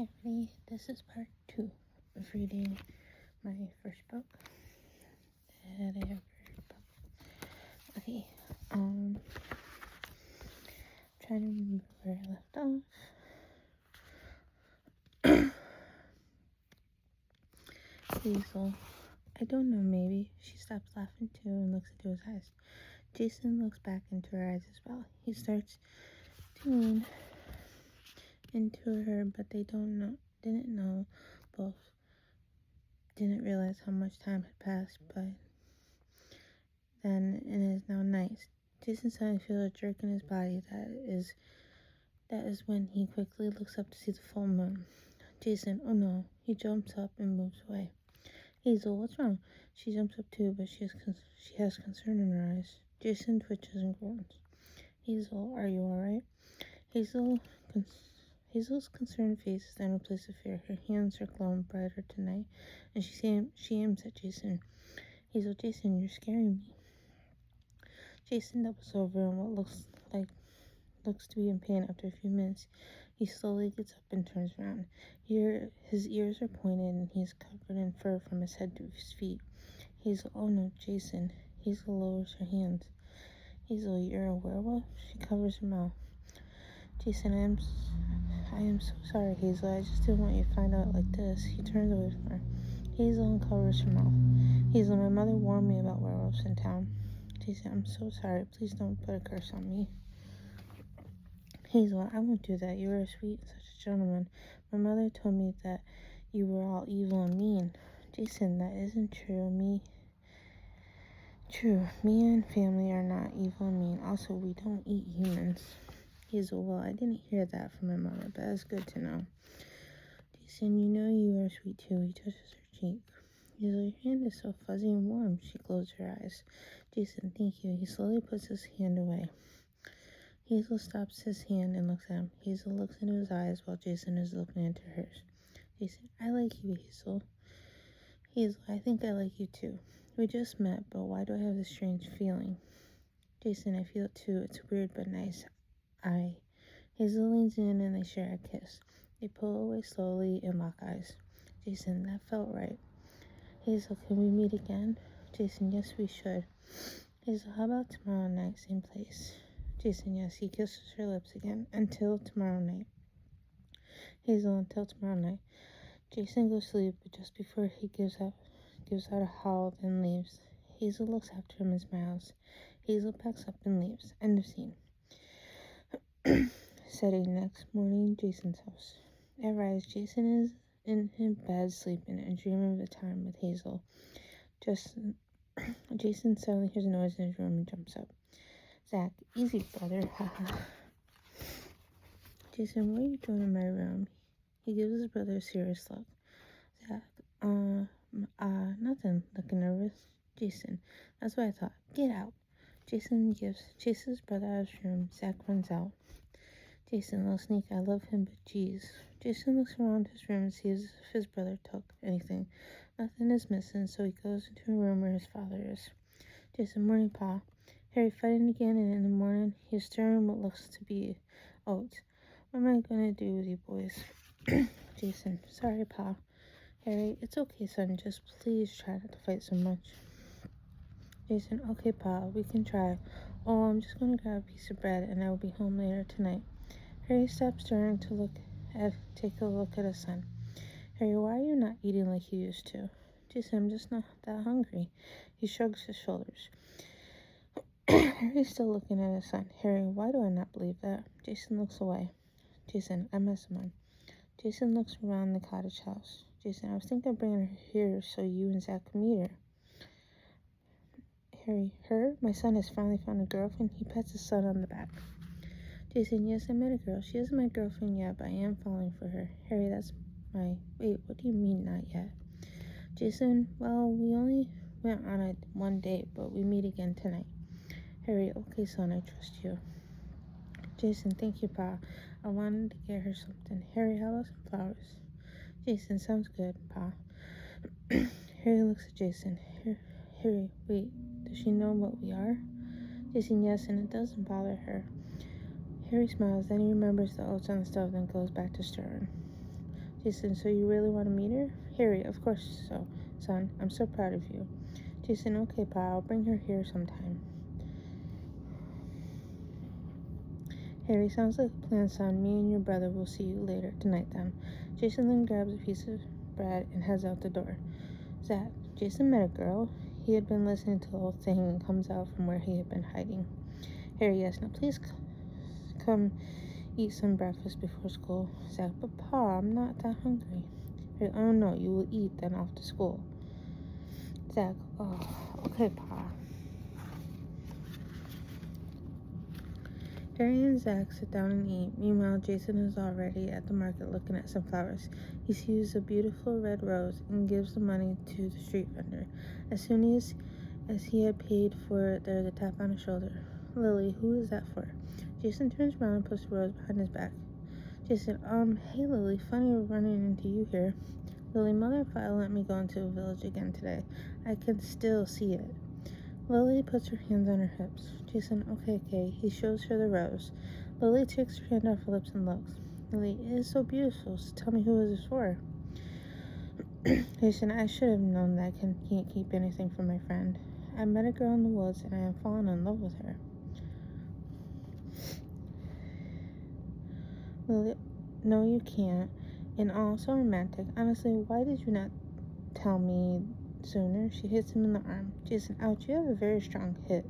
Hey everybody, this is part 2 of reading my first book that I ever read. Okay, trying to remember where I left off. Hazel, I don't know, maybe. She stops laughing too and looks into his eyes. Jason looks back into her eyes as well. He starts tuning into her, but they didn't realize how much time had passed, but then it is now night. Jason suddenly feels a jerk in his body. That is when he quickly looks up to see the full moon. Jason, oh no. He jumps up and moves away. Hazel, what's wrong? She jumps up too, but she has concern in her eyes. Jason twitches and groans. Hazel, are you alright? Hazel's concerned face is then replaced with fear. Her hands are glowing brighter tonight, and she aims at Jason. Hazel, Jason, you're scaring me. Jason doubles over in what looks to be in pain. After a few minutes, he slowly gets up and turns around. His ears are pointed and he's covered in fur from his head to his feet. Hazel, oh no, Jason. Hazel lowers her hands. Hazel, you're a werewolf? She covers her mouth. Jason, I am so sorry, Hazel. I just didn't want you to find out like this. He turns away from her. Hazel uncovers her mouth. Hazel, my mother warned me about werewolves in town. Jason, I'm so sorry. Please don't put a curse on me. Hazel, I won't do that. You are sweet and such a gentleman. My mother told me that you were all evil and mean. Jason, that isn't true. Me and family are not evil and mean. Also, we don't eat humans. Hazel, well, I didn't hear that from my mother, but that's good to know. Jason, you know you are sweet too. He touches her cheek. Hazel, your hand is so fuzzy and warm. She closed her eyes. Jason, thank you. He slowly puts his hand away. Hazel stops his hand and looks at him. Hazel looks into his eyes while Jason is looking into hers. Jason, I like you, Hazel. Hazel, I think I like you too. We just met, but why do I have this strange feeling? Jason, I feel it too. It's weird but nice. Hazel leans in and they share a kiss. They pull away slowly and lock eyes. Jason, that felt right. Hazel, can we meet again? Jason, yes, we should. Hazel, how about tomorrow night, same place? Jason, yes. He kisses her lips again. Until tomorrow night. Hazel, until tomorrow night. Jason goes to sleep, but just before he gives out a howl, then leaves. Hazel looks after him and smiles. Hazel packs up and leaves. End of scene. Setting next morning, Jason's house. At rise, Jason is in his bed sleeping and dreaming of the time with Hazel. Jason suddenly hears a noise in his room and jumps up. Zach, easy, brother, haha. Jason, what are you doing in my room? He gives his brother a serious look. Zach, nothing, looking nervous. Jason, that's what I thought. Get out. Jason chases his brother out of his room. Zach runs out. Jason, little sneak, I love him, but geez. Jason looks around his room and sees if his brother took anything. Nothing is missing, so he goes into a room where his father is. Jason, morning, Pa. Harry fighting again, and in the morning, he's stirring what looks to be oats. What am I gonna do with you boys? Jason, sorry, Pa. Harry, it's okay, son. Just please try not to fight so much. Jason, okay, Pa, we can try. Oh, I'm just gonna grab a piece of bread, and I will be home later tonight. Harry stops stirring to take a look at his son. Harry, why are you not eating like you used to? Jason, I'm just not that hungry. He shrugs his shoulders. Harry's still looking at his son. Harry, why do I not believe that? Jason looks away. Jason, I miss him. Jason looks around the cottage house. Jason, I was thinking of bringing her here so you and Zach can meet her. Harry, her? My son has finally found a girlfriend. He pats his son on the back. Jason, yes, I met a girl. She isn't my girlfriend yet, but I am falling for her. Harry, wait, what do you mean not yet? Jason, well, we only went on one date, but we meet again tonight. Harry, okay, son, I trust you. Jason, thank you, Pa. I wanted to get her something. Harry, how about some flowers? Jason, sounds good, Pa. Harry looks at Jason. Harry, wait, does she know what we are? Jason, yes, and it doesn't bother her. Harry smiles, then he remembers the oats on the stove, then goes back to stirring. Jason, so you really want to meet her? Harry, of course so, son. I'm so proud of you. Jason, okay, Pa, I'll bring her here sometime. Harry, sounds like a plan, son. Me and your brother will see you later tonight then. Jason then grabs a piece of bread and heads out the door. Zach, Jason met a girl. He had been listening to the whole thing and comes out from where he had been hiding. Harry, yes, now please come eat some breakfast before school. Zach, but Pa, I'm not that hungry. Harry, oh no, you will eat, then off to school. Zach, oh, okay, Pa. Harry and Zach sit down and eat. Meanwhile, Jason is already at the market looking at some flowers. He sees a beautiful red rose and gives the money to the street vendor. As soon as he had paid for it, there's a tap on his shoulder. Lily, who is that for? Jason turns around and puts the rose behind his back. Jason, hey Lily, funny running into you here. Lily, Mother and Father let me go into the village again today. I can still see it. Lily puts her hands on her hips. Jason, okay. He shows her the rose. Lily takes her hand off her lips and looks. Lily, it is so beautiful, so tell me who is this for? Jason, I should have known that I can't keep anything from my friend. I met a girl in the woods and I have fallen in love with her. Lily, no you can't. And also romantic. Honestly, why did you not tell me sooner? She hits him in the arm. Jason, ouch, you have a very strong hit.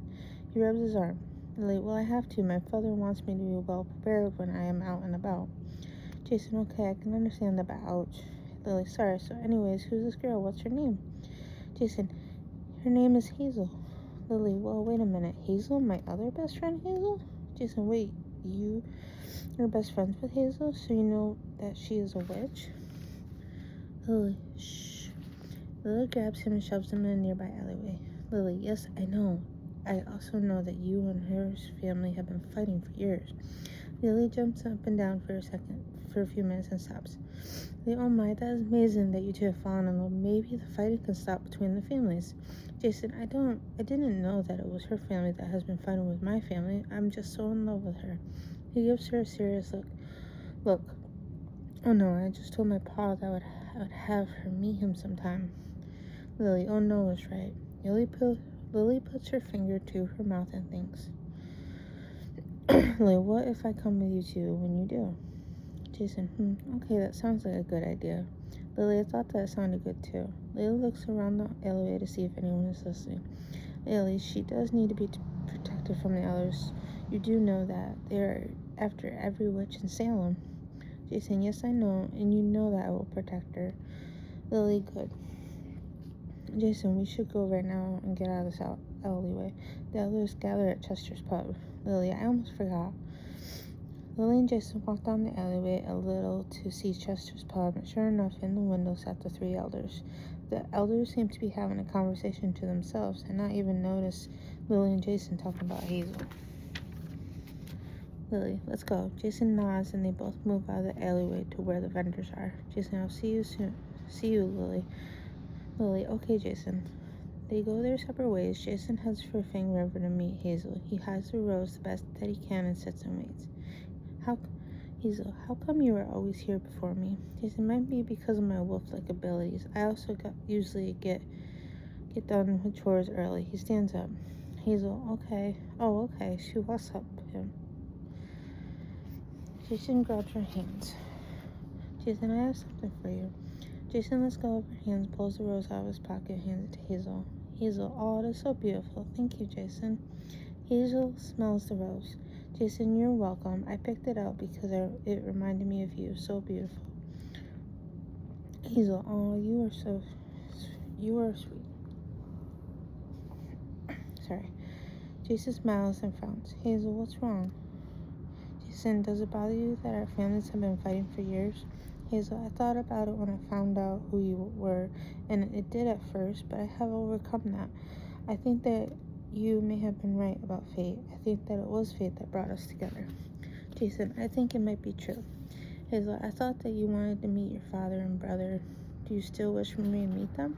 He rubs his arm. Lily, well, I have to. My father wants me to be well prepared when I am out and about. Jason, okay, I can understand that, but ouch. Lily, sorry. So anyways, who's this girl? What's her name? Jason, her name is Hazel. Lily, well, wait a minute. Hazel? My other best friend, Hazel? Jason, wait, you're best friends with Hazel, so you know that she is a witch? Lily, shh. Lily grabs him and shoves him in a nearby alleyway. Lily, yes, I know. I also know that you and her family have been fighting for years. Lily jumps up and down for a few minutes and stops. Lily, oh my, that is amazing that you two have fallen in love. Maybe the fighting can stop between the families. Jason, I didn't know that it was her family that has been fighting with my family. I'm just so in love with her. He gives her a serious look. Look. Oh no, I just told my pa that I would have her meet him sometime. Lily, oh no, is right. Lily puts her finger to her mouth and thinks. Lily, what if I come with you too when you do? Jason, okay, that sounds like a good idea. Lily, I thought that sounded good too. Lily looks around the alleyway to see if anyone is listening. Lily, she does need to be protected from the others. You do know that they are after every witch in Salem. Jason, yes, I know, and you know that I will protect her. Lily, good. Jason, we should go right now and get out of this alleyway. The others gather at Chester's pub. Lily, I almost forgot. Lily and Jason walked down the alleyway a little to see Chester's pub, and sure enough, in the window sat the three elders. The elders seemed to be having a conversation to themselves and not even notice Lily and Jason talking about Hazel. Lily, let's go. Jason nods and they both move out of the alleyway to where the vendors are. Jason, I'll see you soon. See you, Lily. Lily, okay, Jason. They go their separate ways. Jason heads for Fang River to meet Hazel. He hides the rose the best that he can and sits and waits. Hazel, how come you are always here before me? Jason, might be because of my wolf-like abilities. I also usually get done with chores early. He stands up. Hazel, okay. Oh, okay. She walks up him. Jason grabs her hands. Jason, I have something for you. Jason lets go of her hands, pulls the rose out of his pocket, and hands it to Hazel. Hazel, oh, it is so beautiful. Thank you, Jason. Hazel smells the rose. Jason, you're welcome. I picked it out because it reminded me of you. So beautiful. Hazel, oh, you are sweet. Sorry. Jason smiles and frowns. Hazel, what's wrong? Jason, does it bother you that our families have been fighting for years? Hazel, I thought about it when I found out who you were, and it did at first, but I have overcome that. I think that you may have been right about fate. I think that it was fate that brought us together. Jason, I think it might be true. Hazel, I thought that you wanted to meet your father and brother. Do you still wish for me to meet them?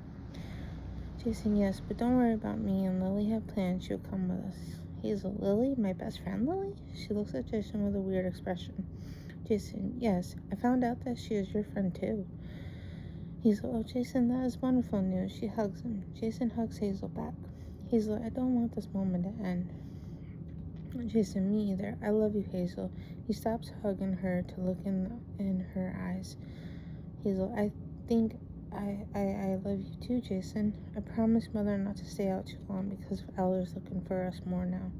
Jason, yes, but don't worry about me and Lily have plans. She'll come with us. Hazel, Lily? My best friend Lily? She looks at Jason with a weird expression. Jason, yes, I found out that she is your friend too. Hazel, oh, Jason, that is wonderful news. She hugs him. Jason hugs Hazel back. Hazel, I don't want this moment to end. Jason, me either. I love you, Hazel. He stops hugging her to look in her eyes. Hazel, I think I love you too, Jason. I promised Mother not to stay out too long because of Elder's looking for us more now.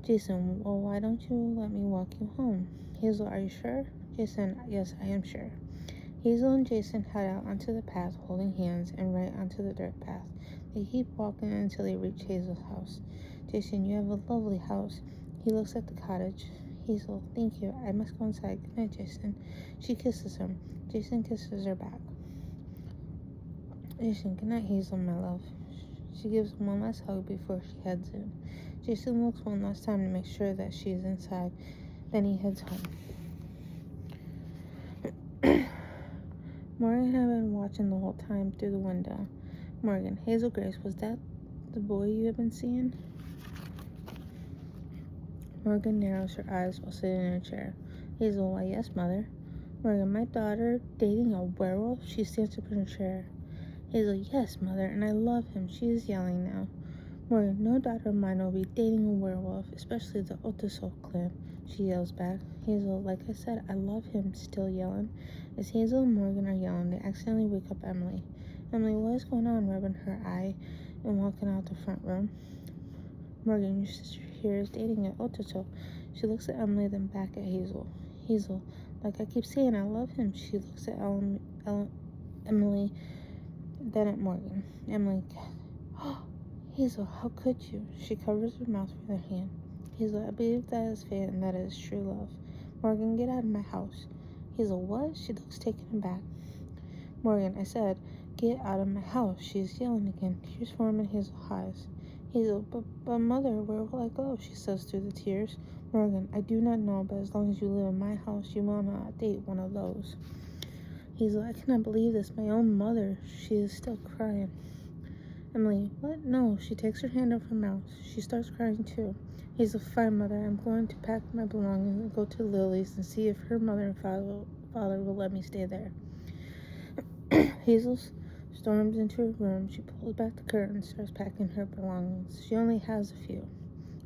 Jason, well, why don't you let me walk you home? Hazel, are you sure? Jason, yes, I am sure. Hazel and Jason head out onto the path, holding hands, and right onto the dirt path. They keep walking until they reach Hazel's house. Jason, you have a lovely house. He looks at the cottage. Hazel, thank you. I must go inside. Good night, Jason. She kisses him. Jason kisses her back. Jason, good night, Hazel, my love. She gives him one last hug before she heads in. Jason looks one last time to make sure that she is inside. Then he heads home. Morgan had been watching the whole time through the window. Morgan, Hazel Grace, was that the boy you have been seeing? Morgan narrows her eyes while sitting in a chair. Hazel, why, yes, Mother. Morgan, my daughter dating a werewolf? She stands up in her chair. Hazel, yes, Mother, and I love him. She is yelling now. Morgan, no daughter of mine will be dating a werewolf, especially the Otisol clan. She yells back. Hazel, like I said, I love him, still yelling. As Hazel and Morgan are yelling, they accidentally wake up Emily. Emily, what is going on? Rubbing her eye and walking out the front room. Morgan, your sister here is dating an Otisol. She looks at Emily, then back at Hazel. Hazel, like I keep saying, I love him. She looks at Emily, then at Morgan. Emily, Hazel, how could you? She covers her mouth with her hand. Hazel, I believe that is fate and that is true love. Morgan, get out of my house. Hazel, what? She looks taken aback. Morgan, I said, get out of my house. She is yelling again. Tears form in Hazel's eyes. Hazel, but Mother, where will I go? She says through the tears. Morgan, I do not know, but as long as you live in my house, you will not date one of those. Hazel, I cannot believe this. My own mother. She is still crying. Emily, what? No. She takes her hand over her mouth. She starts crying too. Hazel, fine, Mother. I'm going to pack my belongings and go to Lily's and see if her mother and father will let me stay there. Hazel storms into her room. She pulls back the curtain and starts packing her belongings. She only has a few.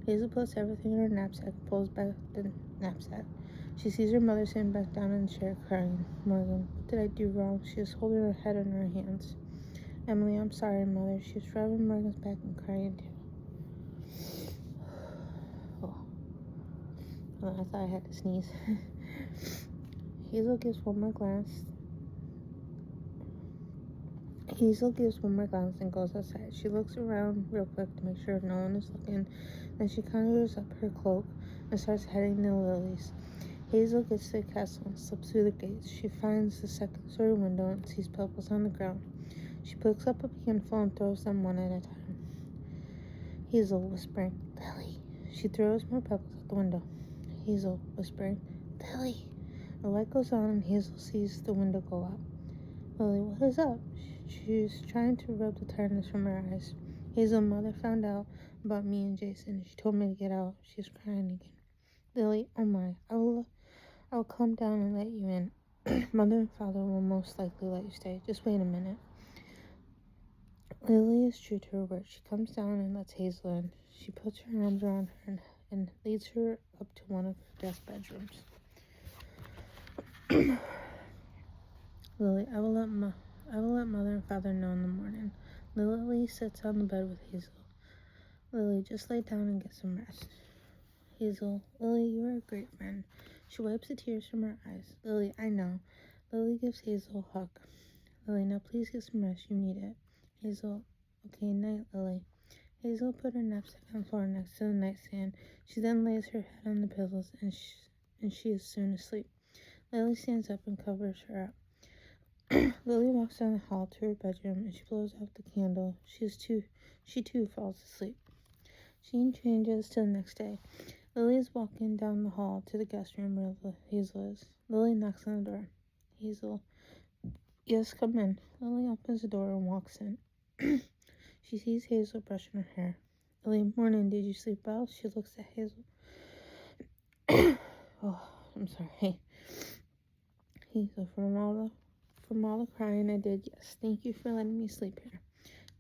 Hazel puts everything in her knapsack and pulls back the knapsack. She sees her mother sitting back down in the chair crying. Morgan, what did I do wrong? She is holding her head in her hands. Emily, I'm sorry, Mother. She was rubbing Morgan's back and crying too. Oh, I thought I had to sneeze. Hazel gives one more glance and goes outside. She looks around real quick to make sure no one is looking. Then she conjures up her cloak and starts heading to Lily's. Hazel gets to the castle and slips through the gates. She finds the second-story window and sees pebbles on the ground. She picks up a handful and throws them one at a time. Hazel whispering, Lily. She throws more pebbles out the window. Hazel whispering, Lily. The light goes on and Hazel sees the window go up. Lily, what is up? She's trying to rub the tiredness from her eyes. Hazel's mother found out about me and Jason. She told me to get out. She's crying again. Lily, oh my, I'll come down and let you in. Mother and father will most likely let you stay. Just wait a minute. Lily is true to her word. She comes down and lets Hazel in. She puts her arms around her and leads her up to one of her guest bedrooms. Lily, I will let Mother and Father know in the morning. Lily sits on the bed with Hazel. Lily, just lay down and get some rest. Hazel, Lily, you are a great friend. She wipes the tears from her eyes. Lily, I know. Lily gives Hazel a hug. Lily, now please get some rest. You need it. Hazel, okay, night, Lily. Hazel put her knapsack on the floor next to the nightstand. She then lays her head on the pillows and she is soon asleep. Lily stands up and covers her up. Lily walks down the hall to her bedroom and she blows out the candle. She too falls asleep. Scene changes to the next day. Lily is walking down the hall to the guest room where Hazel is. Lily knocks on the door. Hazel, yes, come in. Lily opens the door and walks in. She sees Hazel brushing her hair. Lily, morning, did you sleep well? She looks at Hazel. Oh, I'm sorry. Hazel, from all the crying I did, yes. Thank you for letting me sleep here.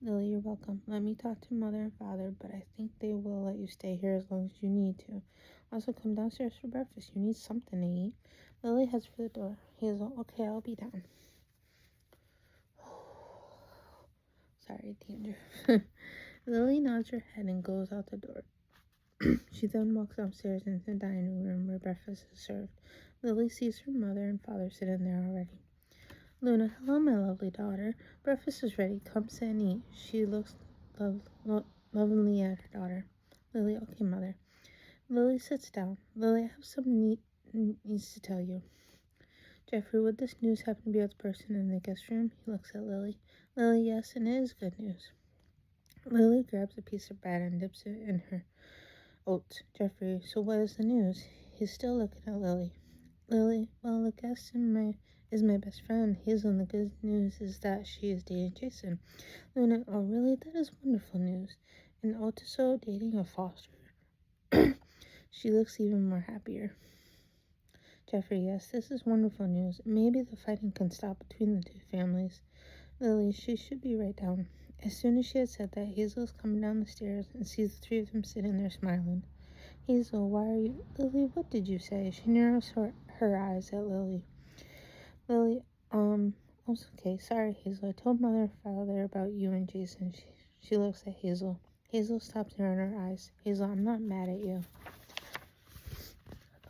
Lily, you're welcome. Let me talk to Mother and Father, but I think they will let you stay here as long as you need to. Also, come downstairs for breakfast. You need something to eat. Lily heads for the door. Hazel, okay, I'll be down. Sorry, Danger. Lily nods her head and goes out the door. She then walks upstairs into the dining room where breakfast is served. Lily sees her mother and father sitting there already. Luna, hello, my lovely daughter. Breakfast is ready. Come sit and eat. She looks lovingly at her daughter. Lily, okay, mother. Lily sits down. Lily, I have some needs to tell you. Jeffrey, would this news happen to be with the person in the guest room? He looks at Lily. Lily, yes, and it is good news. Lily grabs a piece of bread and dips it in her oats. Jeffrey, so what is the news? He's still looking at Lily. Lily, well, the guest is my best friend, Hazel, and the good news is that she is dating Jason. Luna, oh really? That is wonderful news. And also dating a foster. She looks even more happier. Jeffrey, yes, this is wonderful news. Maybe the fighting can stop between the two families. Lily, she should be right down. As soon as she had said that, Hazel is coming down the stairs and sees the three of them sitting there smiling. Hazel, why are you... Lily, what did you say? She narrows her eyes at Lily. Lily, it's okay. Sorry, Hazel. I told Mother and Father about you and Jason. She looks at Hazel. Hazel stops narrowing her eyes. Hazel, I'm not mad at you.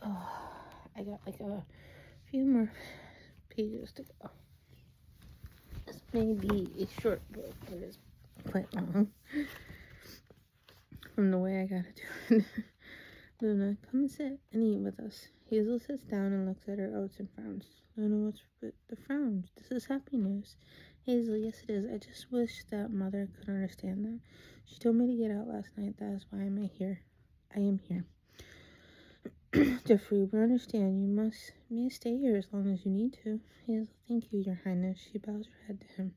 Oh, I got like a few more pages to go. This may be a short book, but it's quite long. From the way I gotta do it. Luna, come and sit and eat with us. Hazel sits down and looks at her oats and frowns. Luna, what's with the frowns? This is happy news. Hazel, yes it is. I just wish that Mother could understand that. She told me to get out last night. That is why I am here. Jeffrey, we understand. You may stay here as long as you need to. Hazel, thank you, Your Highness. She bows her head to him.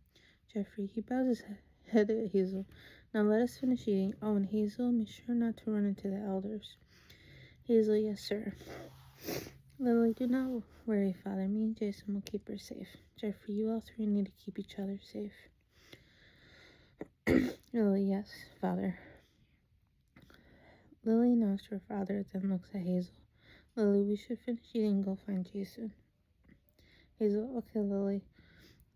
Jeffrey, he bows his head at Hazel. Now let us finish eating. Oh, and Hazel, be sure not to run into the elders. Hazel, yes, sir. Lily, do not worry, Father. Me and Jason will keep her safe. Jeffrey, you all three need to keep each other safe. Lily, yes, Father. Lily nods to her father, then looks at Hazel. Lily, we should finish eating and go find Jason. Hazel, okay, Lily.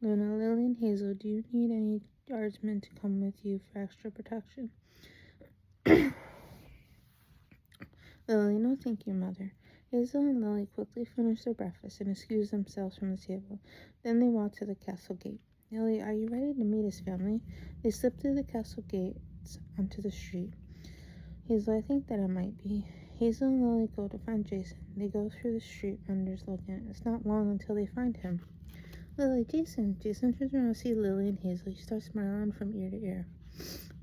Luna, Lily, and Hazel, do you need any guardsmen to come with you for extra protection? Lily, no thank you, Mother. Hazel and Lily quickly finish their breakfast and excuse themselves from the table. Then they walk to the castle gate. Lily, are you ready to meet his family? They slip through the castle gates onto the street. Hazel, I think that I might be. Hazel and Lily go to find Jason. They go through the street vendors looking. It's not long until they find him. Lily, Jason. Jason turns around to see Lily and Hazel. He starts smiling from ear to ear.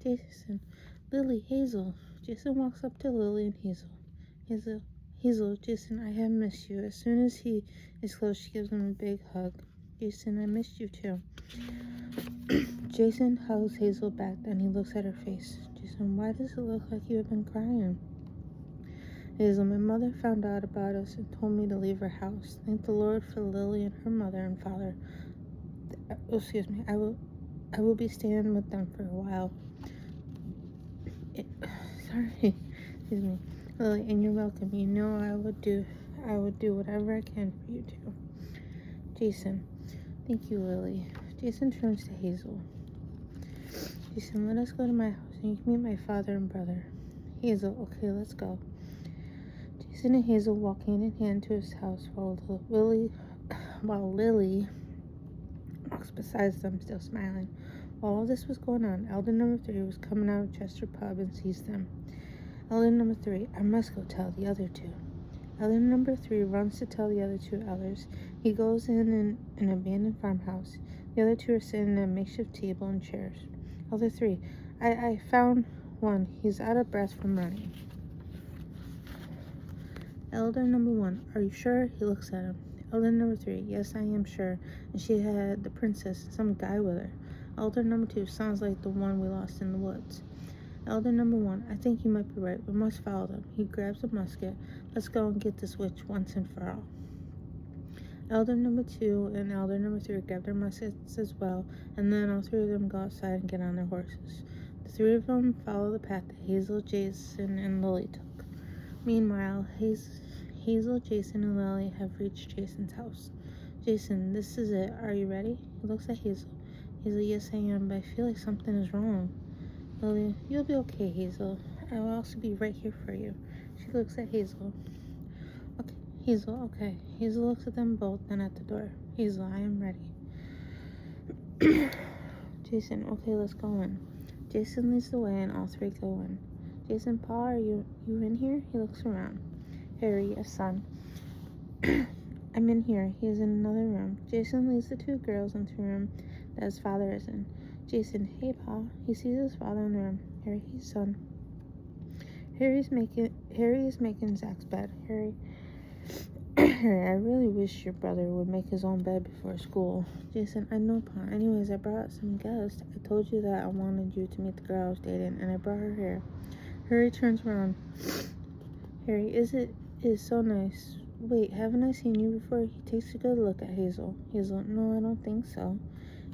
Jason, Lily, Hazel. Jason walks up to Lily and Hazel. Hazel, Jason, I have missed you. As soon as he is close, she gives him a big hug. Jason, I missed you too. Jason hugs Hazel back, then he looks at her face. Jason, why does it look like you have been crying? Hazel, my mother found out about us and told me to leave her house. Thank the Lord for Lily and her mother and father. I will be staying with them for a while. Sorry. Excuse me. Lily, and you're welcome. You know I would do whatever I can for you too. Jason, thank you, Lily. Jason turns to Hazel. Jason, let us go to my house and you can meet my father and brother. Hazel, okay, let's go. Jason and Hazel walk hand in hand to his house while Lily walks beside them, still smiling. While all this was going on, Elder number 3 was coming out of Chester Pub and sees them. Elder number 3, I must go tell the other two. Elder number 3 runs to tell the other two elders. He goes in an abandoned farmhouse. The other two are sitting at a makeshift table and chairs. Elder 3, I found one. He's out of breath from running. Elder number 1, are you sure? He looks at him. Elder number 3, yes, I am sure. And she had the princess, some guy with her. Elder number 2, sounds like the one we lost in the woods. Elder number 1, I think you might be right. We must follow them. He grabs a musket. Let's go and get this witch once and for all. Elder number 2 and elder number 3 grab their muskets as well, and then all 3 of them go outside and get on their horses. The 3 of them follow the path that Hazel, Jason, and Lily took. Meanwhile, Hazel, Jason, and Lily have reached Jason's house. Jason, this is it. Are you ready? He looks at Hazel. Hazel, yes, I am, but I feel like something is wrong. Lily, you'll be okay, Hazel. I will also be right here for you. She looks at Hazel. Okay, Hazel, okay. Hazel looks at them both, then at the door. Hazel, I am ready. Jason, okay, let's go in. Jason leads the way and all 3 go in. Jason, Pa, are you in here? He looks around. Harry, yes, son. I'm in here. He is in another room. Jason leads the 2 girls into a room that his father is in. Jason, hey, Pa. He sees his father in the room. Harry, his son. Harry is making Zach's bed. Harry, I really wish your brother would make his own bed before school. Jason, I know, Pa. Anyways, I brought some guests. I told you that I wanted you to meet the girl I was dating, and I brought her here. Harry turns around. Harry, it is so nice. Wait, haven't I seen you before? He takes a good look at Hazel. Hazel, no, I don't think so.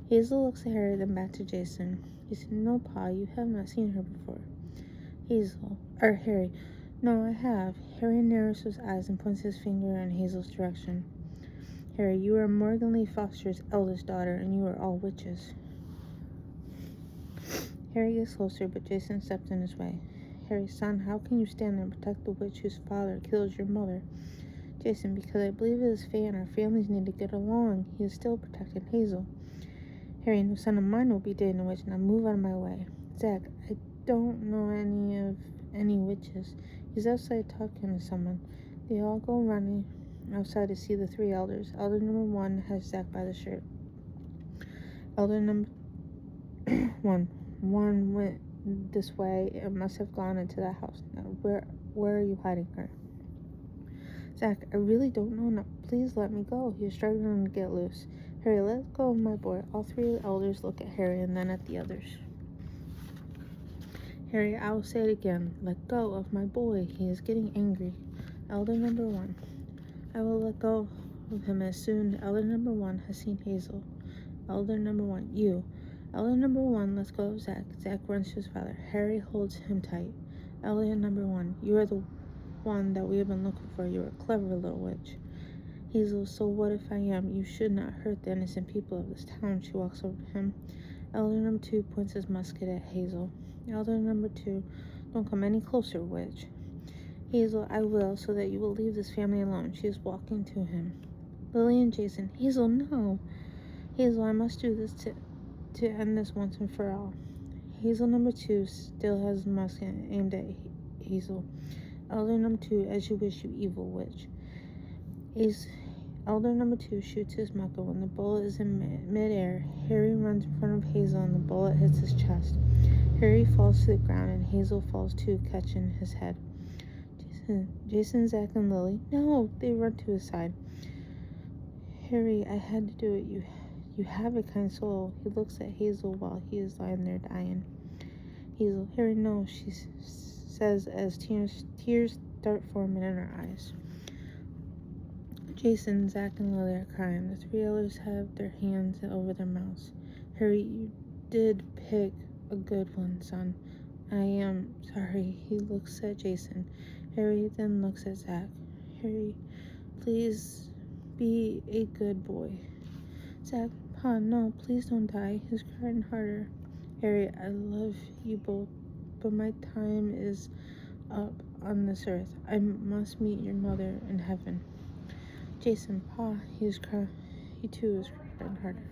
Hazel looks at Harry, then back to Jason. Jason, no, Pa, you have not seen her before. Harry, no, I have. Harry narrows his eyes and points his finger in Hazel's direction. Harry, you are Morgan Lee Foster's eldest daughter, and you are all witches. Harry gets closer, but Jason steps in his way. Harry, son, how can you stand there and protect the witch whose father killed your mother? Jason, because I believe it is fate and our families need to get along. He is still protecting Hazel. Harry, no son of mine will be dating a witch. Now move out of my way. Zach, I don't know any witches. He's outside talking to someone. They all go running outside to see the 3 elders. Elder number 1 has Zach by the shirt. Elder number 1 went this way and must have gone into that house. Now, where are you hiding her? Zach, I really don't know. Now, please let me go. He is struggling to get loose. Harry, let go of my boy. All 3 elders look at Harry and then at the others. Harry, I will say it again. Let go of my boy. He is getting angry. Elder number 1. I will let go of him as soon as elder number 1 has seen Hazel. Elder number 1. You. Elder number 1 lets go of Zach. Zach runs to his father. Harry holds him tight. Elder number 1. You are the one that we have been looking for. You are a clever little witch. Hazel, so what if I am? You should not hurt the innocent people of this town. She walks over to him. Elder number 2 points his musket at Hazel. Elder number 2, don't come any closer, witch. Hazel, I will, so that you will leave this family alone. She is walking to him. Lily and Jason, Hazel, no. Hazel, I must do this to end this once and for all. Hazel number 2 still has his musket aimed at Hazel. Elder number 2, as you wish, you evil witch. Elder number 2 shoots his musket. When the bullet is in midair, Harry runs in front of Hazel and the bullet hits his chest. Harry falls to the ground and Hazel falls too, catching his head. Jason, Zach, and Lily, no, they run to his side. Harry, I had to do it. You have a kind soul. He looks at Hazel while he is lying there dying. Hazel, Harry, no, she says as tears start forming in her eyes. Jason, Zach, and Lily are crying. The 3 others have their hands over their mouths. Harry, you did pick a good one, son. I am sorry. He looks at Jason. Harry then looks at Zach. Harry, please be a good boy. Zach, Pa, no, please don't die. He's crying harder. Harry, I love you both, but my time is up on this earth. I must meet your mother in heaven. Jason, Pa, he too is crying harder.